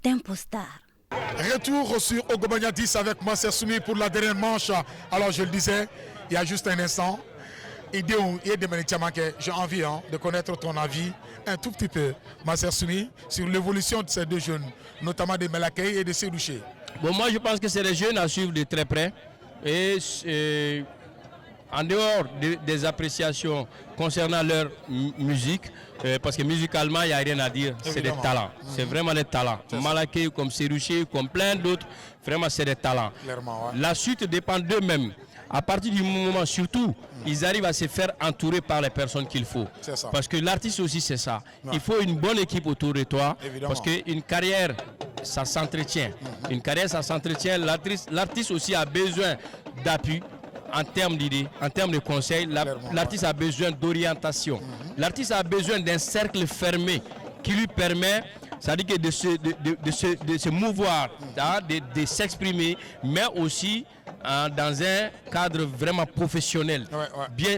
Tempo Star. Retour sur Ogobanya 10 avec Master Soumi pour la dernière manche. Alors je le disais, il y a juste un instant, j'ai envie de connaître ton avis un tout petit peu, Master Soumi, sur l'évolution de ces deux jeunes, notamment de Melakei et de Seydouché. Bon, moi je pense que c'est des jeunes à suivre de très près. Et en dehors des appréciations concernant leur musique, parce que musicalement il n'y a rien à dire, c'est des talents, c'est vraiment des talents. Malaké comme Seydouché, comme plein d'autres, vraiment c'est des talents. Clairement, ouais. La suite dépend d'eux-mêmes. À partir du moment, surtout, ils arrivent à se faire entourer par les personnes qu'il faut. Parce que l'artiste aussi c'est ça. Ouais. Il faut une bonne équipe autour de toi. Évidemment. Parce qu'une carrière, ça s'entretient. Une carrière, ça s'entretient. L'artiste aussi a besoin d'appui. En termes d'idées, en termes de conseils, l'artiste a besoin d'orientation. L'artiste a besoin d'un cercle fermé qui lui permet, c'est-à-dire de se mouvoir, de s'exprimer, mais aussi dans un cadre vraiment professionnel,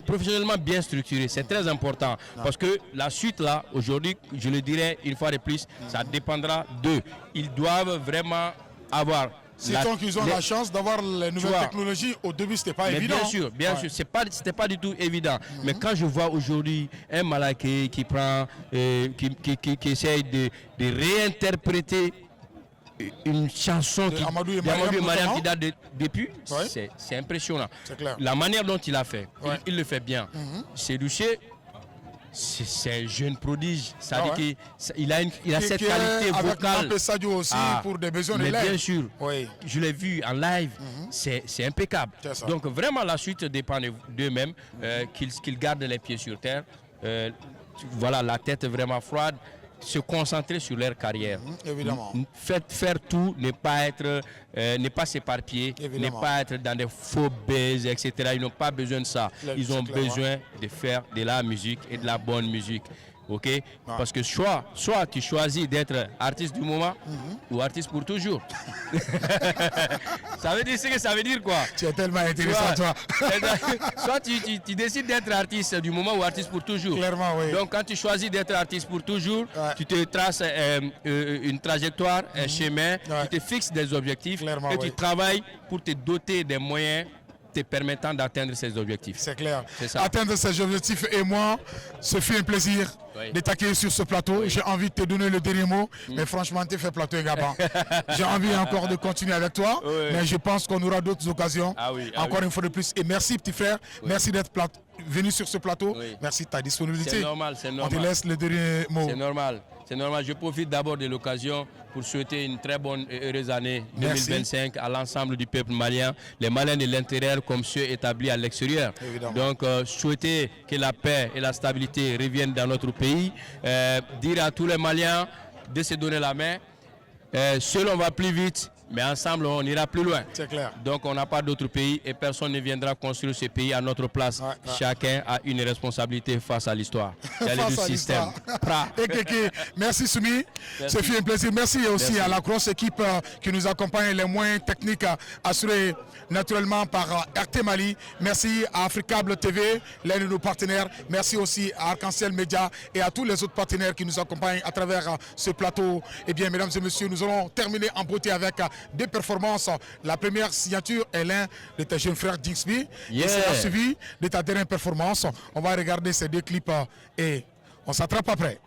professionnellement bien structuré. C'est très important parce que la suite là, aujourd'hui, je le dirais une fois de plus, ça dépendra d'eux. Ils doivent vraiment avoir... Tant qu'ils ont la chance d'avoir les nouvelles technologies, au début c'était pas évident. Bien sûr, c'était pas du tout évident. Mais quand je vois aujourd'hui un Malaké qui prend, qui essaye de réinterpréter une chanson d'Amadou et Mariam qui date depuis, c'est impressionnant. Clair. La manière dont il a fait, il le fait bien. Seydouché, c'est un jeune prodige, c'est-à-dire qu'il a cette qualité vocale. Avec Sadio aussi pour des besoins de live. live. Bien sûr, je l'ai vu en live, c'est impeccable. Donc vraiment la suite dépend d'eux-mêmes, qu'ils gardent les pieds sur terre, voilà, la tête vraiment froide, se concentrer sur leur carrière. Évidemment. Faire tout, ne pas s'éparpiller, ne pas être dans des faux baises, etc. Ils n'ont pas besoin de ça. Ils ont besoin de faire de la musique et de la bonne musique. Ok? Parce que soit tu choisis d'être artiste du moment ou artiste pour toujours. Ça veut dire ce que ça veut dire, quoi. Tu es tellement intéressant, toi. Soit tu décides d'être artiste du moment ou artiste pour toujours. Clairement, oui. Donc quand tu choisis d'être artiste pour toujours, tu te traces une trajectoire, un chemin, tu te fixes des objectifs et tu travailles pour te doter des moyens te permettant d'atteindre ces objectifs. C'est clair. Atteindre ces objectifs, et moi, ce fut un plaisir de t'accueillir sur ce plateau. J'ai envie de te donner le dernier mot, mais franchement, tu fais plateau et Gabon. J'ai envie encore de continuer avec toi, mais je pense qu'on aura d'autres occasions. Encore une fois de plus. Et merci, petit frère. Merci d'être venu sur ce plateau. Merci de ta disponibilité. C'est normal, c'est normal. On te laisse le dernier mot. C'est normal. C'est normal. Je profite d'abord de l'occasion pour souhaiter une très bonne et heureuse année 2025 à l'ensemble du peuple malien, les Maliens de l'intérieur comme ceux établis à l'extérieur. Donc, souhaiter que la paix et la stabilité reviennent dans notre pays. Dire à tous les Maliens de se donner la main. Seul on va plus vite, mais ensemble on ira plus loin. C'est clair. Donc on n'a pas d'autre pays et personne ne viendra construire ce pays à notre place. Chacun a une responsabilité face à l'histoire. C'est le système. Merci Soumi. Ce fut un plaisir. Merci aussi à la grosse équipe qui nous accompagne, les moyens techniques assurés naturellement par RT Mali. Merci à Africable TV, l'un de nos partenaires. Merci aussi à Arc-en-Ciel Média et à tous les autres partenaires qui nous accompagnent à travers ce plateau. Eh bien, mesdames et messieurs, nous allons terminer en beauté avec des performances. La première signature est l'un de tes jeunes frères Dixby. Et c'est suivi de ta dernière performance. On va regarder ces deux clips et on s'attrape après.